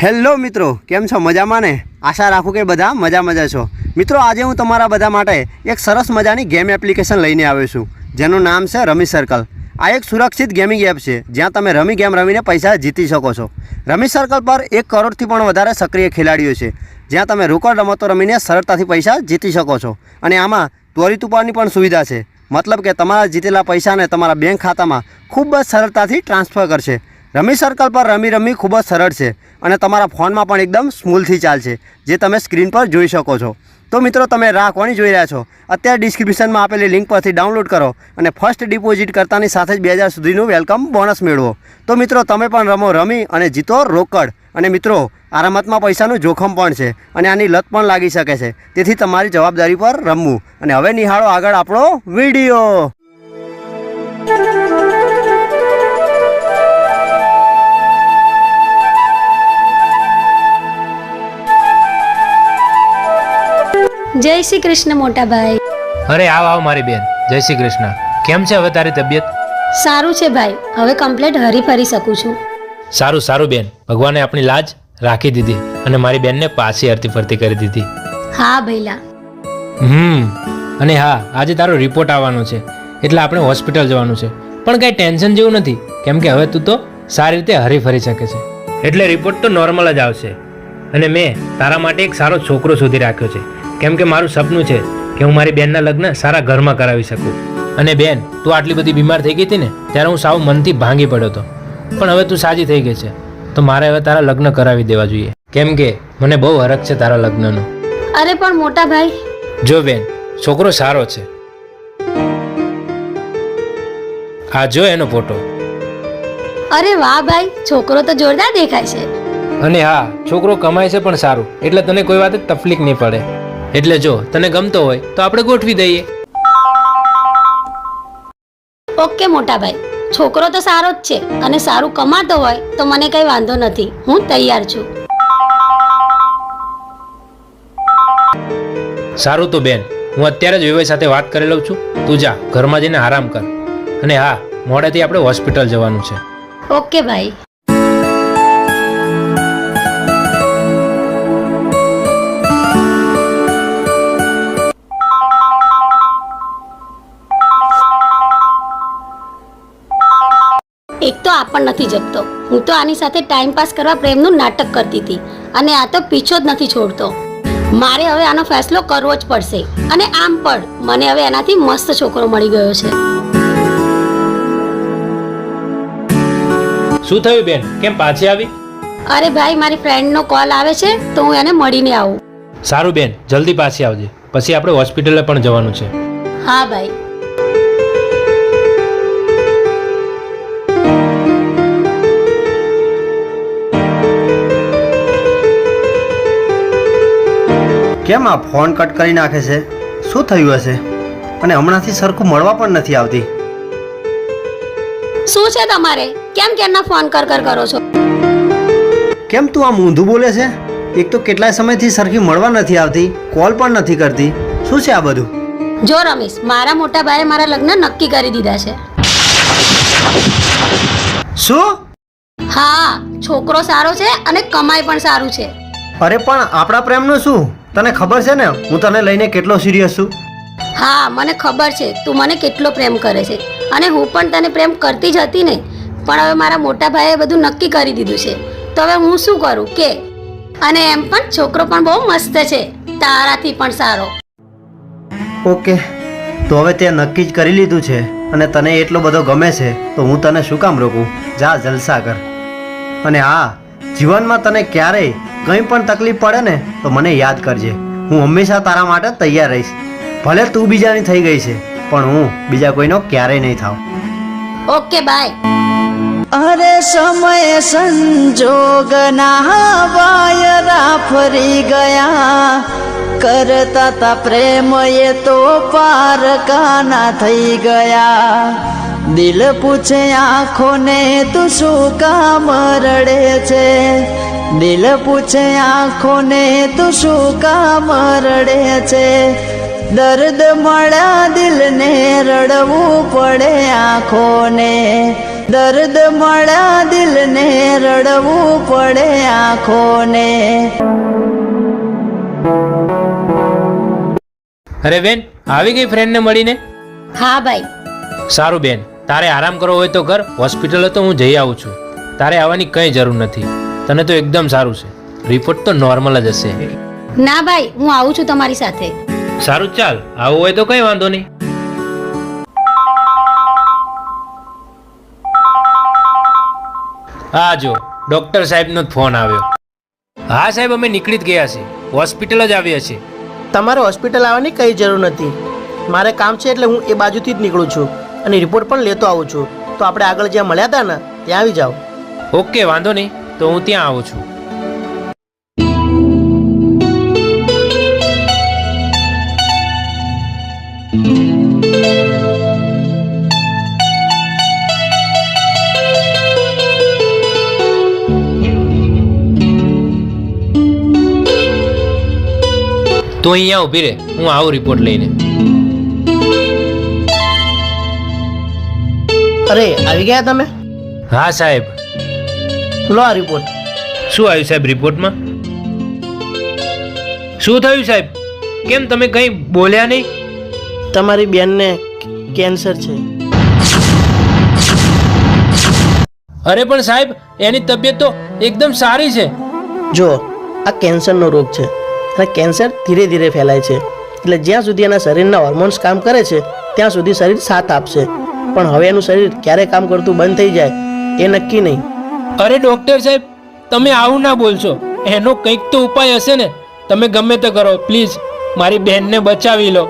Hello મિત્રો, કેમ છો? મજામાં ને? આશા રાખું કે બધા મજા છો. મિત્રો, આજે હું તમારા બધા માટે એક સરસ મજાની ગેમ એપ્લિકેશન લઈને આવ્યો છું, જેનું નામ છે રમી સર્કલ. આ એક સુરક્ષિત ગેમિંગ એપ છે, જ્યાં તમે ગેમ રમીને પૈસા જીતી શકો છો. રમી સર્કલ પર 1 કરોડથી પણ વધારે સક્રિય ખેલાડીઓ છે, જ્યાં તમે રોકડ રમતો રમીને સરળતાથી પૈસા જીતી શકો છો. અને આમાં ત્વરિત ઉપાડની પણ સુવિધા છે, મતલબ કે તમારા જીતેલા પૈસાને તમારા બેંક ખાતામાં ખૂબ જ સરળતાથી ટ્રાન્સફર કરશે. રમી સર્કલ પર રમી ખૂબ જ સરળ છે અને તમારા ફોનમાં પણ એકદમ સ્મૂથથી ચાલશે, જે તમે સ્ક્રીન પર જોઈ શકો છો. તો મિત્રો, તમે રાહ કોની જોઈ રહ્યા છો? અત્યારે ડિસ્ક્રિપ્શનમાં આપેલી લિંક પરથી ડાઉનલોડ કરો અને ફર્સ્ટ ડિપોઝિટ કરતાની સાથે જ 2000 સુધીનું વેલકમ બોનસ મેળવો. તો મિત્રો, તમે પણ રમી અને જીતો રોકડ. અને મિત્રો, આ રમતમાં પૈસાનું જોખમ પણ છે અને આની લત પણ લાગી શકે છે, તેથી તમારી જવાબદારી પર રમવું. અને હવે નિહાળો આગળ આપણો વિડીયો. જય શ્રી કૃષ્ણ મોટા ભાઈ. અરે આવ મારી બેન, જય શ્રી કૃષ્ણ. કેમ છે હવે તારી તબિયત? સારું છે ભાઈ, હવે કમ્પ્લીટ હરી ફરી શકું છું. સારું બેન, ભગવાને આપણી લાજ રાખી દીધી અને મારી બેનને પાછી હરતી ફરતી કરી દીધી. હા ભઈલા. અને હા, આજે તારો રિપોર્ટ આવવાનો છે, એટલે આપણે હોસ્પિટલ જવાનું છે. પણ કઈ ટેન્શન જેવું નથી, કેમ કે હવે તું તો સારી રીતે હરી ફરી શકે છે, એટલે રિપોર્ટ તો નોર્મલ જ આવશે. અને મેં તારા માટે એક સારો છોકરો શોધી રાખ્યો છે, કેમ કે મારું સપનું છે કે હું મારી બેનના લગ્ન સારા ઘરમાં કરાવી શકું. અને બેન, તું આટલી બધી બીમાર થઈ ગઈ હતી ને, ત્યારે હું સાવ મનથી ભાંગી પડ્યો હતો, પણ હવે તું સાજી થઈ ગઈ છે, તો મારે હવે તારા લગ્ન કરાવી દેવા જોઈએ, કેમ કે મને બહુ હરખ છે તારા લગ્નનો. અરે પણ મોટા ભાઈ, જો બેન, છોકરો સારો છે, આ જો એનો ફોટો. અરે વાહ ભાઈ, છોકરો તો જોરદાર દેખાય છે. અને હા, છોકરો કમાય છે પણ સારું, એટલે તને કોઈ વાત તકલીફ નહીં પડે. એટલે જો તને ગમતો હોય તો આપણે ગોઠવી દઈએ. ઓકે મોટા ભાઈ, છોકરો તો સારો જ છે અને સારું કમાતો હોય તો મને કઈ વાંધો નથી, હું તૈયાર છું. સારું તો બેન, હું અત્યારે જ વિવેક સાથે વાત કરી લઉં છું. તું જા ઘરમાં જઈને આરામ કર. અને હા, મોડેથી આપણે હોસ્પિટલ જવાનું છે. ઓકે ભાઈ. એક તો આ પણ નથી જપતો. હું તો આની સાથે ટાઈમ પાસ કરવા પ્રેમનું નાટક કરતી હતી અને આ તો પીછો જ નથી છોડતો. મારે હવે આનો ફેસલો કરવો જ પડશે. અને આમ પણ મને હવે એનાથી મસ્ત છોકરો મળી ગયો છે. શું થયું બેન, કેમ પાછી આવી? અરે ભાઈ, મારી ફ્રેન્ડનો કોલ આવે છે તો હું એને મળીને આવું. સારું બેન, જલ્દી પાછી આવજે, પછી આપણે હોસ્પિટલે પણ જવાનું છે. હા ભાઈ. કેમ આ ફોન કટ કરી નાખે છે? શું થયું હશે? અને હમણાંથી સરખું મળવા પણ નથી આવતી. શું છે તમારે? કેમ કેરના ફોન કરો છો? કેમ તું આમ ઊંધું બોલે છે? એક તો કેટલાય સમયથી સરખી મળવા નથી આવતી, કોલ પણ નથી કરતી. શું છે આ બધું? જો રમેશ, મારા મોટા ભાઈએ મારા લગ્ન નક્કી કરી દીધા છે. શું? હા, છોકરો સારો છે અને કમાઈ પણ સારું છે. અરે પણ આપણા પ્રેમનું શું? તને ખબર છે ને હું તને લઈને કેટલો સિરિયસ છું. હા, મને ખબર છે તું મને કેટલો પ્રેમ કરે છે અને હું પણ તને પ્રેમ કરતી જ હતી ને. પણ હવે મારા મોટા ભાઈએ બધું નક્કી કરી દીધું છે, તો હવે હું શું કરું કે? અને એમ પણ છોકરો પણ બહુ મસ્ત છે, તારાથી પણ સારો. ઓકે, તો હવે તે નક્કી જ કરી લીધું છે અને તને એટલો બધો ગમે છે, તો હું તને શું કામ રોકું? જા જલસા કર. અને હા, જીવનમાં તને ક્યારેય કંઈ પણ તકલીફ પડે ને તો મને યાદ કરજે. હું હંમેશા તારા માટે તૈયાર રહીશ. ભલે તું બીજાની થઈ ગઈ છે, પણ હું બીજા કોઈનો ક્યારેય નહીં થાવ. Okay bye. અરે સમય સંજોગના વાયરા ફરી ગયા, કરતા તા પ્રેમ એ તો પારકાના થઈ ગયા. દિલ પૂછે આંખોને તું શું કામ રડે છે, દિલ પૂછે આંખોને તું શું કામ રડે છે. દર્દ મળ્યા દિલને રડવું પડે આંખોને, દર્દ મળ્યા દિલને રડવું પડે આંખોને. અરે બેન, આવી ગઈ ફ્રેન્ડને મળીને? હા ભાઈ. સારું બેન, તારે આરામ કરવો હોય તો કર. હોસ્પિટલ તો હું જઈ આવું છું. તારે આવવાની કંઈ જરૂર નથી. તને તો એકદમ સારું છે. રિપોર્ટ તો નોર્મલ જ હશે. ના ભાઈ, હું આવું છું તમારી સાથે. સારું, ચાલ. આવું હોય તો કંઈ વાંધો નહીં. હા જો, ડોક્ટર સાહેબનો જ ફોન આવ્યો. હા સાહેબ, અમે નીકળી જ ગયા છીએ. હોસ્પિટલ જ આવ્યા છીએ. તમારે હોસ્પિટલ આવવાની કંઈ જરૂર નથી. મારે કામ છે એટલે હું એ બાજુથી જ નીકળું છું અને રિપોર્ટ પણ લેતો આવું છું. તો આપણે આગળ જ્યાં મળ્યા હતા ને ત્યાં આવી જાઓ. ઓકે, વાંધો નહીં. તો હું ત્યાં આવું છું. તો અહીંયા ઊભી રહે, હું આવું રિપોર્ટ લઈને. અરે, આવી ગયા તમે? હા સાહેબ. લો આ રિપોર્ટ. શું આવ્યું સાહેબ રિપોર્ટમાં? શું થયું સાહેબ? કેમ તમે કંઈ બોલ્યા નહીં? તમારી બેનને કેન્સર છે. અરે પણ સાહેબ, એની તબિયત તો એકદમ સારી છે. જો, આ કેન્સરનો રોગ છે અને કેન્સર ધીરે ધીરે ફેલાય છે. એટલે જ્યાં સુધી એના શરીરના હોર્મોન્સ કામ કરે છે ત્યાં સુધી શરીર સાથ આપશે. પણ હવે એનું શરીર ક્યારે કામ કરતું બંધ થઈ જાય એ નક્કી નહીં. અરે ડોક્ટર સાહેબ, તમે આવું ના બોલશો. એનો કંઈક તો ઉપાય હશે ને. તમે ગમે તે કરો, પ્લીઝ મારી બહેનને બચાવી લો.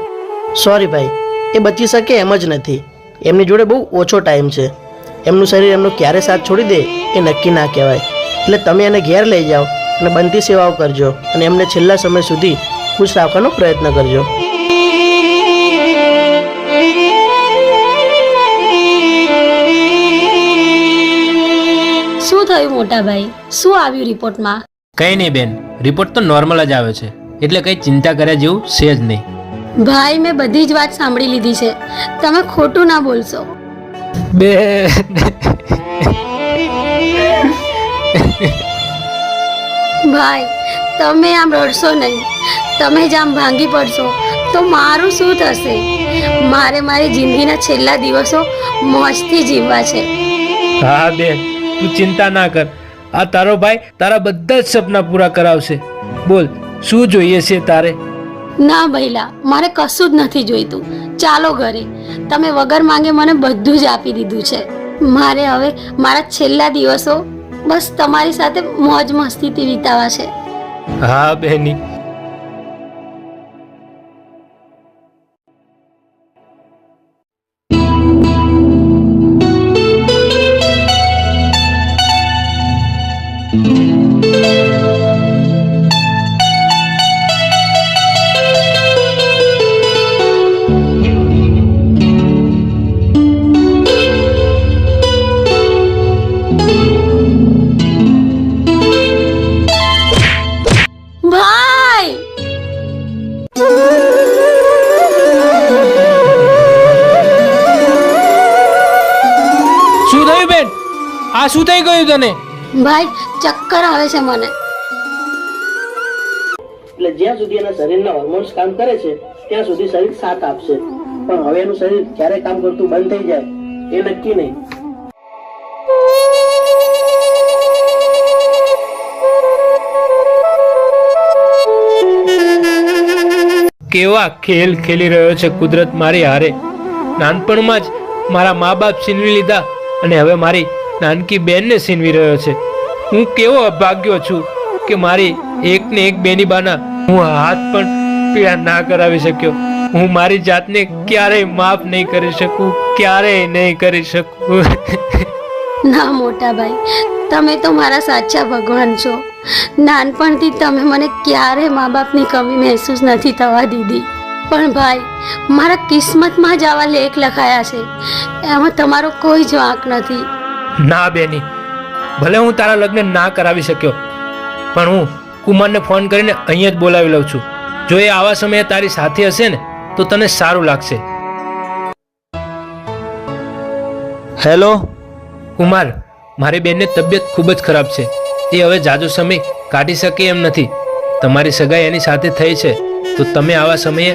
સોરી ભાઈ, એ બચી શકે એમ જ નથી. એમની જોડે બહુ ઓછો ટાઈમ છે. એમનું શરીર એમનો ક્યારે સાથ છોડી દે એ નક્કી ના કહેવાય. એટલે તમે એને ઘેર લઈ જાઓ અને બનતી સેવાઓ કરજો અને એમને છેલ્લા સમય સુધી ખુશ રાખવાનો પ્રયત્ન કરજો. શું થયું મોટા ભાઈ? શું આવ્યું રિપોર્ટમાં? કંઈ નહીં બેન, રિપોર્ટ તો નોર્મલ જ આવે છે. એટલે કંઈ ચિંતા કર્યા જેવું છે જ નહીં. ભાઈ, મેં બધી જ વાત સાંભળી લીધી છે. તમે ખોટું ના બોલશો. બેન, ભાઈ, તમે આમ રડશો નહીં. તમે જ આમ ભાંગી પડશો તો મારું શું થશે? મારે મારી જિંદગીના છેલ્લા દિવસો મોજથી જીવવા છે. હા બેન, તું ચિંતા ના કર. આ તારો ભાઈ તારા બધા જ સપના પૂરા કરાવશે. બોલ, શું જોઈએ છે તારે? ના ભઈલા, મારે કશું જ નથી જોઈતું. ચાલો ઘરે. તમે વગર માંગે મને બધું જ આપી દીધું છે. મારે હવે મારા છેલ્લા દિવસો બસ તમારી સાથે મોજ મસ્તીથી વિતાવા છે. હા બેની. ભાઈ, શું થયું બેન? આ શું થઈ ગયું તને? ભાઈ, ચક્કર આવે છે મને. એટલે જ્યાં સુધી એના શરીરના હોર્મોન્સ કામ કરે છે ત્યાં સુધી શરીર સાથ આપશે. પણ હવે એનું શરીર ક્યારે કામ કરતું બંધ થઈ જાય એ નક્કી નહીં. કેવા ખેલ ખેલી રહ્યો છે કુદરત મારી હારે. નાનપણમાં જ મારા મા બાપ છીનવી લીધા અને હવે મારી નાનકી બેનને છીનવી રહ્યો છે. હું કેવો અભાગ્યો છું કે મારી એકને એક બેની બાના હું હાથ પણ પીડા ના કરાવી શક્યો. હું મારી જાતને ક્યારેય માફ નહીં કરી શકું, ક્યારેય નહીં કરી શકું. ના મોટા ભાઈ, તમે તો મારા સાચા ભગવાન છો. નાનપણથી તમે મને ક્યારે મા બાપની કમી મહેસૂસ નથી થવા દીધી. પણ ભાઈ, મારા કિસ્મતમાં જ આવા લેખ લખાયા છે. એમાં તમારો કોઈ જ વાંક નથી. ના બેની, ભલે હું તારા લગ્ન ના કરાવી શક્યો, પણ હું કુમારને ફોન કરીને અહીંયા જ બોલાવી લઉં છું. જો એ આવા સમયે તારી સાથે હશે ને તો તને સારું લાગશે. હેલો, કુમાર, મારી બેનની તબિયત ખૂબ જ ખરાબ છે. એ હવે જાજો સમય કાઢી શકે એમ નથી. તમારી સગાઈ એની સાથે થઈ છે, તો તમે આવા સમયે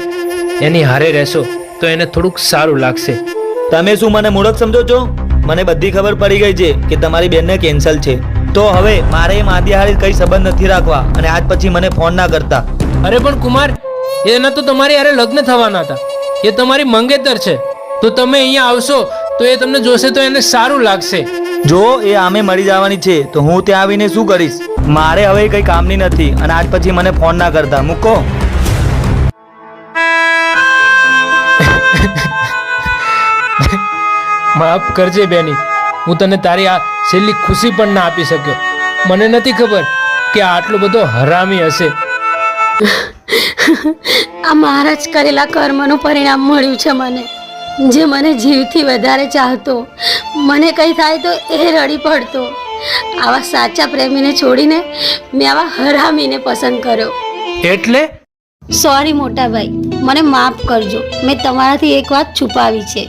એની હારે રહેશો તો એને થોડુંક સારું લાગશે. તમે શું મને મૂર્ખ સમજો છો? મને બધી ખબર પડી ગઈ છે કે તમારી બેનને કેન્સલ છે. તો હવે મારે એ માદી હારે કઈ સંબંધ નથી રાખવા, અને આજ પછી મને ફોન ના કરતા. અરે પણ કુમાર, એના તો તમારી હારે લગ્ન થવાના હતા. એ તમારી મંગેતર છે. તો તમે અહીંયા આવશો તો એ તમને જોશે તો એને સારું લાગશે. જો એ આમે મળી જવાની છે તો હું ત્યાં આવીને શું કરીશ? મારે હવે કઈ કામની નથી, અને આજ પછી મને ફોન ના કરતા. મૂકો. માફ કરજે બેની, હું તને તારી આ છેલ્લી ખુશી પણ ના આપી શક્યો. મને નથી ખબર કે આટલો બધો હરામી હશે. આ મારા જ કરેલા કર્મનું પરિણામ મળ્યું છે મને. જે મને જીવથી વધારે ચાહતો, મને કંઈ થાય તો એ રડી પડતો. આવા સાચા પ્રેમીને છોડીને મેં આવા હરામીને પસંદ કર્યો. એટલે સોરી મોટા ભાઈ, મને માફ કરજો. મેં તમારાથી એક વાત છુપાવી છે.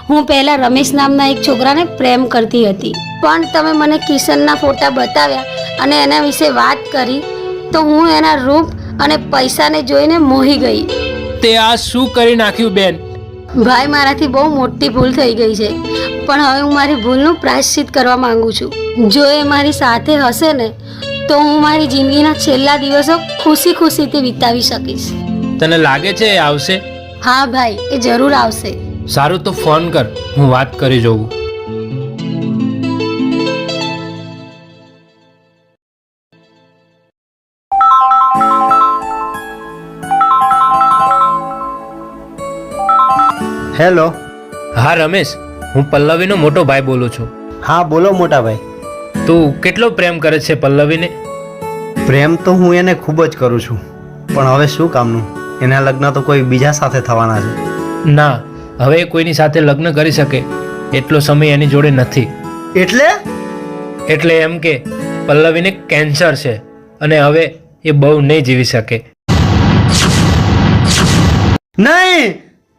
હું પહેલાં રમેશ નામના એક છોકરાને પ્રેમ કરતી હતી, પણ તમે મને કિશનના ફોટા બતાવ્યા અને એના વિશે વાત કરી તો હું એના રૂપ અને પૈસાને જોઈને મોહી ગઈ. તે આ શું કરી નાખ્યું બેન? ભાઈ, મારાથી બહુ મોટી ભૂલ થઈ ગઈ છે, પણ હવે હું મારી ભૂલનું પ્રાયશ્ચિત કરવા માંગુ છું. જો એ મારી સાથે હશે ને તો હું મારી જિંદગીના છેલ્લા દિવસો ખુશી ખુશીથી વિતાવી શકીશ. તને લાગે છે એ આવશે? હા ભાઈ, એ જરૂર આવશે. સારું, તો ફોન કર, હું વાત કરી જોઉં. હેલો. હા રમેશ, હું પલ્લવીનો મોટો ભાઈ બોલું છું. હા બોલો મોટા ભાઈ. તું કેટલો પ્રેમ કરે છે પલ્લવીને? પ્રેમ તો હું એને ખૂબ જ કરું છું, પણ હવે શું કામનું? એના લગ્ન તો કોઈ બીજા સાથે થવાના છે. ના, હવે એ કોઈની સાથે લગ્ન કરી શકે એટલો સમય એની જોડે નથી. એટલે એમ કે પલ્લવીને કેન્સર છે અને હવે એ બહુ નહીં જીવી શકે. નહીં,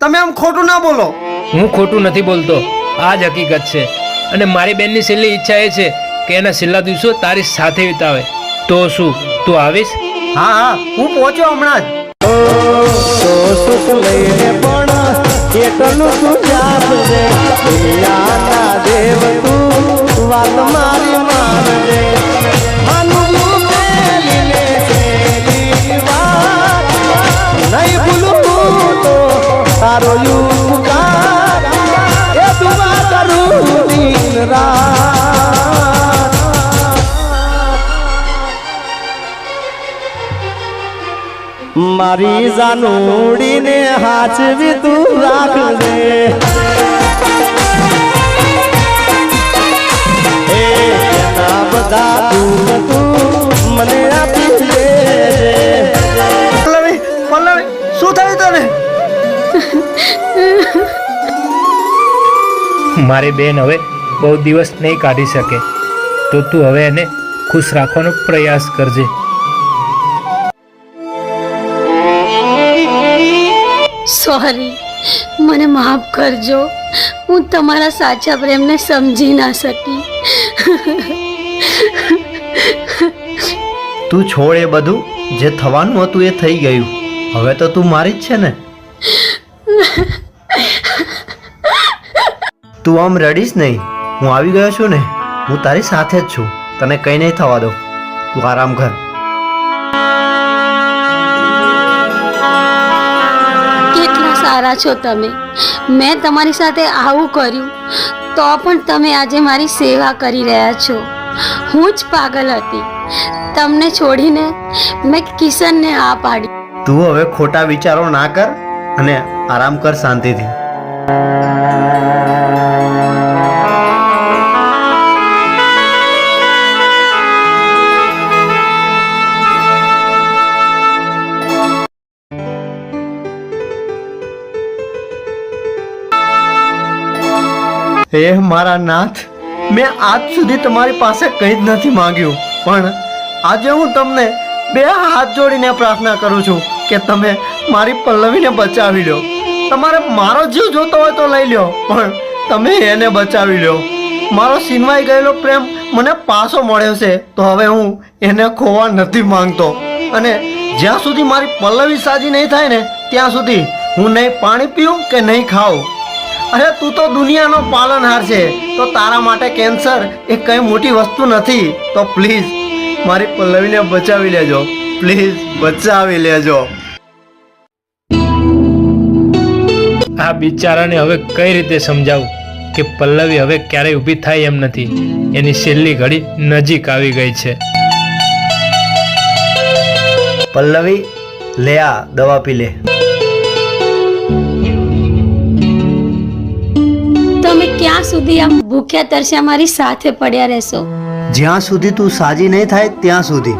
તમે આમ ખોટું ના બોલો. હું ખોટું નથી બોલતો, આ જ હકીકત છે. અને મારી બેનની છેલ્લી ઈચ્છા એ છે કે એના છેલ્લા દિવસો તારી સાથે વિતાવે. તો શું તું આવીશ? હા હા, હું પહોંચ્યો હમણાં જ. મારી જાનુડીને હાચવી તું રાખજે. એના બધા તું મને આપી દે. પલ્લવી, પલ્લવી, શું થયું તને? મારી બેન હવે બહુ દિવસ નહીં કાઢી શકે, તો તું હવે એને ખુશ રાખવાનો પ્રયાસ કરજે. સોરી, મને માફ કરજો. હું તમારા સાચા પ્રેમને સમજી ના શકી. તું છોડ એ બધું. જે થવાનું હતું એ થઈ ગયું. હવે તો તું મારી જ છે ને. તું આમ રડીશ નહીં. હું આવી ગયો છું ને. હું તારી સાથે જ છું. તને કંઈ નહીં થવા દઉં. તું આરામ કર. કેટલા સારા છો તમે. મેં તમારી સાથે આવું કર્યું તો પણ તમે આજે મારી સેવા કરી રહ્યા છો. હું જ પાગલ હતી. તમને છોડીને મેં કિશનને હા પાડી. તું હવે ખોટા વિચારો ના કર અને આરામ કર શાંતિથી. હે મારા નાથ, મેં આજ સુધી તમારી પાસે કંઈ જ નથી માંગ્યું, પણ આજે હું તમને બે હાથ જોડીને પ્રાર્થના કરું છું કે તમે મારી પલ્લવીને બચાવી લો. તમારે મારો જીવ જોતો હોય તો લઈ લો, પણ તમે એને બચાવી લો. મારો છીનવાઈ ગયેલો પ્રેમ મને પાછો મળ્યો છે તો હવે હું એને ખોવા નથી માંગતો. અને જ્યાં સુધી મારી પલ્લવી સાજી નહીં થાય ને ત્યાં સુધી હું નહીં પાણી પીઉં કે નહીં ખાઉં. અરે તું તો દુનિયાનો પાલનહાર છે તો તારા માટે કેન્સર એ કંઈ મોટી વસ્તુ નથી. તો પ્લીઝ મારી પલ્લવીને બચાવી લેજો, પ્લીઝ બચાવી લેજો. આ બિચારાને હવે કઈ રીતે સમજાવું કે પલ્લવી હવે ક્યારેય ઊભી થાય એમ નથી. એની છેલ્લી ઘડી નજીક આવી ગઈ છે. પલ્લવી લે આ દવા પી લે. તમે ક્યાં સુધી આમ ભૂખ્યા તરસ્યા મારી સાથે પડ્યા રહેશો? જ્યાં સુધી તું સાજી નહીં થાય ત્યાં સુધી.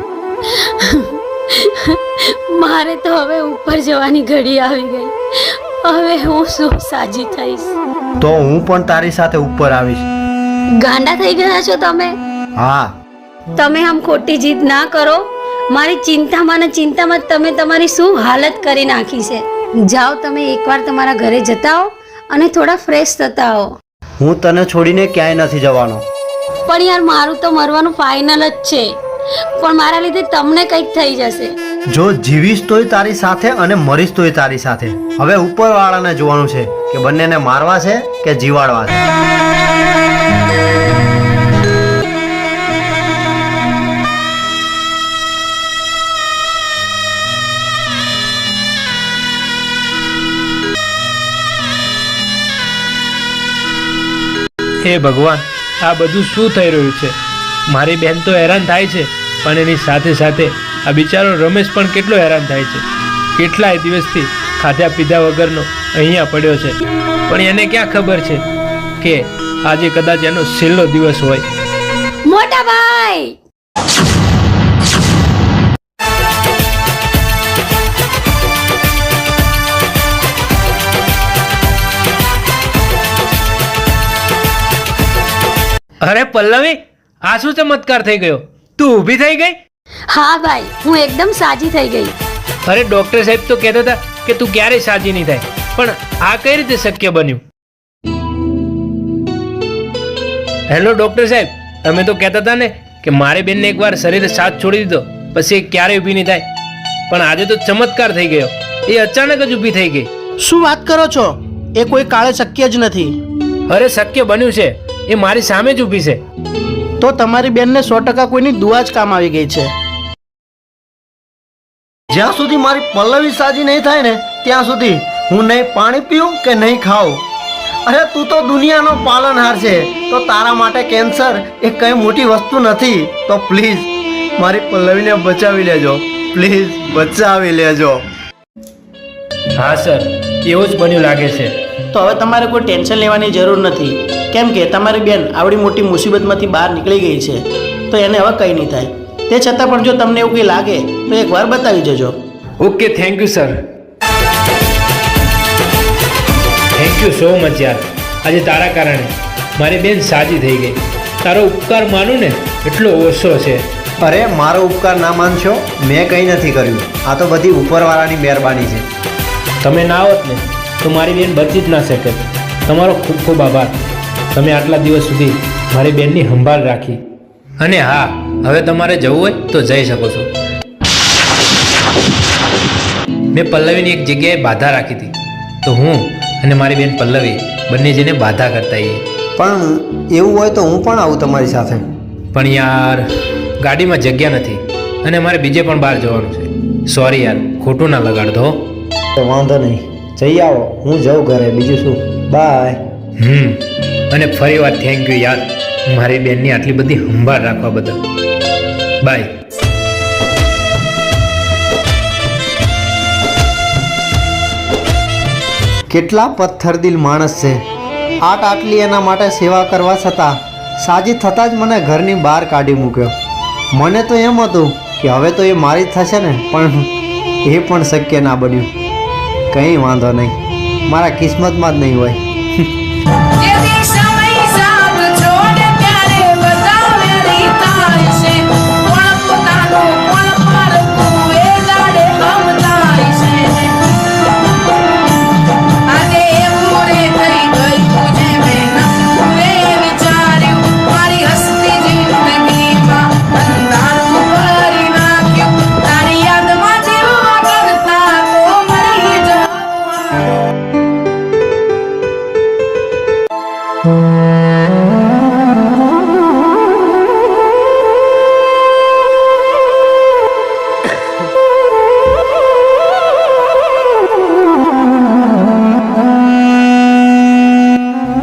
મારે તો હવે ઉપર જવાની ઘડી આવી ગઈ. હવે હું શું સાજી થઈશ? તો હું પણ તારી સાથે ઉપર આવીશ. ગાંડા થઈ ગયા છો તમે? હા. તમે આમ ખોટી જીદ ના કરો. મારી ચિંતામાં ને ચિંતામાં તમે તમારી શું હાલત કરી નાખી છે. જાઓ તમે એકવાર તમારા ઘરે જતા આવો અને થોડા ફ્રેશ થતા આવો. હું તને છોડીને ક્યાંય નથી જવાનો. પણ યાર મારું તો મરવાનું ફાઇનલ જ છે. પણ મારા લીધે તમને કંઈક થઈ જશે. જો જીવીશ તોય તારી સાથે અને મરીશ તોય તારી સાથે. હવે ઉપરવાળાને જોવાનું છે કે બંનેને મારવા છે કે જીવાડવા છે. હે ભગવાન, આ બધું શું થઈ રહ્યું છે? મારી બહેન તો હેરાન થાય છે પણ એની સાથે સાથે આ બિચારો રમેશ પણ કેટલો હેરાન થાય છે. કેટલાય દિવસથી ખાધા પીધા વગરનો અહીંયા પડ્યો છે. પણ એને ક્યાં ખબર છે કે આજે કદાચ એનો છેલ્લો દિવસ હોય. મોટા ભાઈ, અરે પલ્લવી, આ શું ચમત્કાર થઈ ગયો? તું ઊભી થઈ ગઈ? હા ભાઈ, હું એકદમ સાજી થઈ ગઈ. અરે ડોક્ટર સાહેબ તો કહેતા હતા કે તું ક્યારેય સાજી નહીં થાય, પણ આ કઈ રીતે શક્ય બન્યું? હેલો ડોક્ટર સાહેબ, તમે તો કહેતા હતા ને કે મારી બેનને એકવાર શરીરે સાથ છોડી દીધો પછી એ ક્યારેય ઊભી નહીં થાય, પણ આજે તો ચમત્કાર થઈ ગયો. એ અચાનક જ ઊભી થઈ ગઈ. શું વાત કરો છો? એ કોઈ કાળે શક્ય જ નથી. અરે શક્ય બન્યું છે. એ મારી સામે જ ઊભી છે. તો તમારી બેનને 100% કોઈની દુઆ જ કામ આવી ગઈ છે. જ્યાં સુધી મારી પલ્લવી સાજી નહીં થાય ને ત્યાં સુધી હું નહીં પાણી પીઉં કે નહીં ખાઉં. અરે તું તો દુનિયાનો પાલનહાર છે તો તારા માટે કેન્સર એ કંઈ મોટી વસ્તુ નથી. તો પ્લીઝ મારી પલ્લવીને બચાવી લેજો, પ્લીઝ બચાવી લેજો. હા સર, એવું જ બન્યું લાગે છે. તો હવે તમારે કોઈ ટેન્શન લેવાની જરૂર નથી, કેમ કે તમારી બેન આવડી મોટી મુસીબતમાંથી બહાર નીકળી ગઈ છે. તો એને હવે કંઈ નહીં થાય. તે છતાં પણ જો તમને એવું કંઈ લાગે તો એકવાર બતાવી જજો. Okay, thank you sir. Thank you so much યાર. આજે તારા કારણે મારી બેન સાજી થઈ ગઈ. તારો ઉપકાર માનું ને એટલો ઓછો છે. અરે મારો ઉપકાર ના માનશો, મેં કંઈ નથી કર્યું. આ તો બધી ઉપરવાળાની મહેરબાની છે. તમે ના હોત ને તો મારી બેન બચી જ ના શકે. તમારો ખૂબ ખૂબ આભાર. તમે આટલા દિવસ સુધી મારી બેનની સંભાળ રાખી. અને હા, હવે તમારે જવું હોય તો જઈ શકો છો. મેં પલ્લવીની એક જગ્યાએ બાધા રાખી હતી, તો હું અને મારી બેન પલ્લવી બંને જઈને બાધા કરતા આવીએ. પણ એવું હોય તો હું પણ આવું તમારી સાથે. પણ યાર ગાડીમાં જગ્યા નથી અને મારે બીજે પણ બહાર જવાનું છે. સોરી યાર, ખોટું ના લગાડતો. વાંધો નહીં, જઈ આવો, હું જાઉં ઘરે, બીજું શું. બાય. અને ફરી વાર થેન્ક યુ યાર, મારી બેનની આટલી બધી સંભાળ રાખવા બદલ. બાય. કેટલા પથ્થરદિલ માણસ છે. આટલી એના માટે સેવા કરવા છતાં સાજી થતાં જ મને ઘરની બહાર કાઢી મૂક્યો. મને તો એમ હતું કે હવે તો એ મારી જ થશે ને, પણ એ પણ શક્ય ના બન્યું. કંઈ વાંધો નહીં, મારા કિસ્મતમાં જ નહીં હોય. આજે એમ મોરે થઈ ગઈ તુજે મેં નમુરે વિચાર્યું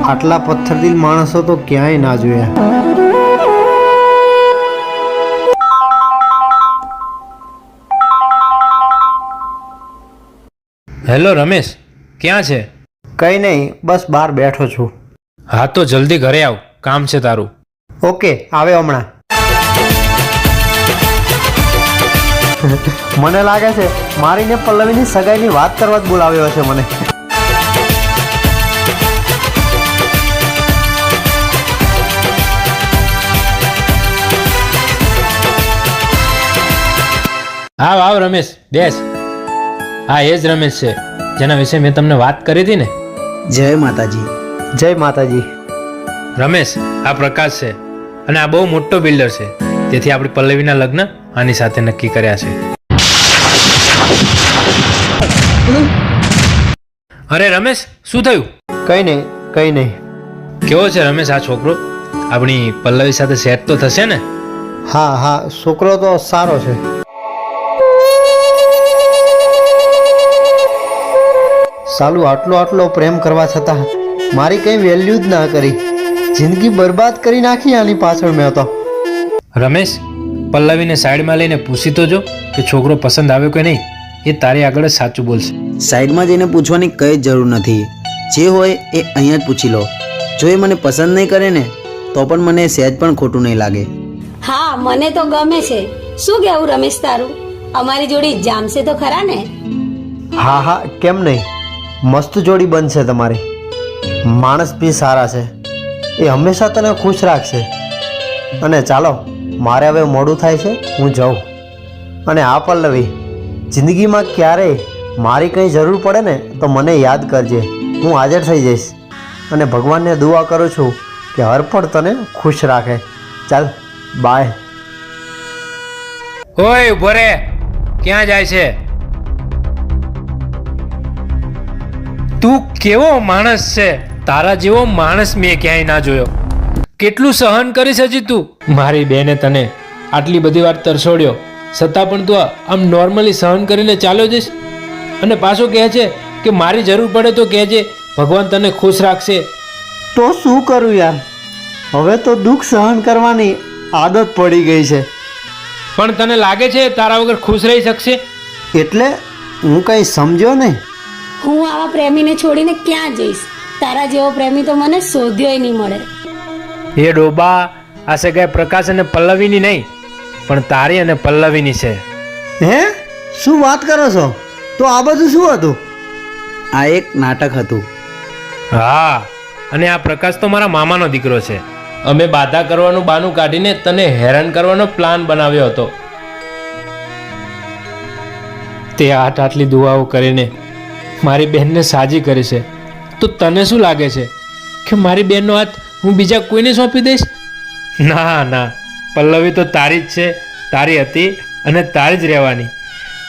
આટલા પથ્થરદિલ માણસો તો ક્યાંય ના જોયા. હેલો રમેશ, ક્યાં છે? કંઈ નહીં, બસ બહાર બેઠો છું. હા તો જલ્દી ઘરે આવ, કામ છે તારું. ઓકે, આવે હમણાં. મને લાગે છે મારીને પલ્લવીની સગાઈની વાત કરવા જ બોલાવ્યો છે મને. આવ આવ રમેશ, બેસ. હા એ જ રમેશ છે જેના વિશે મેં તમને વાત કરી હતી ને. જય માતાજી. જય માતાજી. રમેશ, આ પ્રકાશ છે અને આ બહુ મોટો બિલ્ડર છે, તેથી આપણી પલ્લવીના લગ્ન આની સાથે નક્કી કર્યા છે. અરે રમેશ, શું થયું? કંઈ નહીં, કંઈ નહીં. કેવો છે રમેશ આ છોકરો? આપણી પલ્લવી સાથે સેટ તો થશે ને? હા હા, છોકરો તો સારો છે. સાલું આટલો પ્રેમ કરવા છતાં મારી કંઈ વેલ્યુ જ ના કરી. જિંદગી બરબાદ કરી નાખી આની પાછળ મેં તો. રમેશ, પલ્લવીને સાઈડમાં લઈને પૂછી તો જો કે છોકરો પસંદ આવ્યો કે નહીં. એ તારી આગળ જ સાચું બોલશે. સાઈડમાં જઈને પૂછવાની કંઈ જ જરૂર નથી. જે હોય એ અહીંયા જ પૂછી લો. જો એ મને પસંદ નહીં કરે ને તો પણ મને સહેજ પણ ખોટું નહીં લાગે. હા, મને તો ગમે છે. શું કહેવું રમેશ તારું? અમારી જોડી જામશે તો ખરા ને? હા હા, કેમ નહીં. મસ્ત જોડી બનશે તમારી. માણસ બી સારા છે, એ હંમેશા તને ખુશ રાખશે. અને ચાલો, મારે હવે મોડું થાય છે, હું જાઉં. અને આ પલ્લવી, જિંદગીમાં ક્યારેય મારી કંઈ જરૂર પડે ને તો મને યાદ કરજે. હું હાજર થઈ જઈશ. અને ભગવાનને દુઆ કરું છું કે હરપળ તને ખુશ રાખે. ચાલ, બાય. ઓય ઉભો રે, ક્યાં જાય છે? તું કેવો માણસ છે? તારા જેવો માણસ મેં ક્યાંય ના જોયો. કેટલું સહન કરીશ હજી તું? મારી બેને તને આટલી બધી વાર તરસોડ્યો, છતાં પણ તું આમ નોર્મલી સહન કરીને ચાલ્યો જઈશ. અને પાછો કહે છે કે મારી જરૂર પડે તો કહેજે, ભગવાન તને ખુશ રાખશે. તો શું કરું યાર, હવે તો દુઃખ સહન કરવાની આદત પડી ગઈ છે. પણ તને લાગે છે તારા વગર ખુશ રહી શકશે? એટલે હું કંઈ સમજ્યો નહીં. હું આવા પ્રેમીને છોડીને ક્યાં જઈશ? તારા જેવો પ્રેમી તો મને શોધ્યોય નહીં મળે. એ ડોબા, આ સગાઈ પ્રકાશ અને પલ્લવીની નહીં પણ તારી અને પલ્લવીની છે. હે, શું વાત કરો છો? તો આ બધું શું હતું? આ એક નાટક હતું. હા, અને આ પ્રકાશ તો મારા મામાનો દીકરો છે. અમે બાધા કરવાનું બાનું કાઢીને તને હેરાન કરવાનો પ્લાન બનાવ્યો હતો. તે આટલી દુઆઓ કરીને મારી બહેનને સાજી કરી છે. તો તને શું લાગે છે કે મારી બહેનનો હાથ હું બીજા કોઈને સોંપી દઈશ? ના ના, પલ્લવી તો તારી જ છે, તારી હતી અને તારી જ રહેવાની.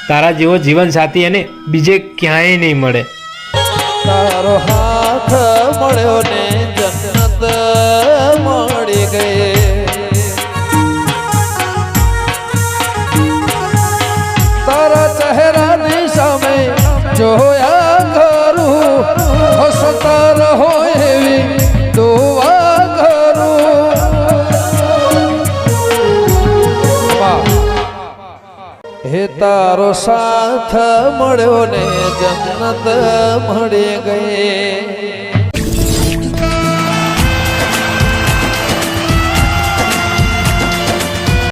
તારા જેવો જીવન સાથી એને બીજે ક્યાંય નહીં મળે. તારો હાથ મળ્યો ને જન્નત મળી ગઈ. તારા ચહેરાની સામે જોયા કરું, હસતા રહો એવી દુઆ કરું. હે તારો સાથ મળ્યો ને જન્નત મળી ગઈ.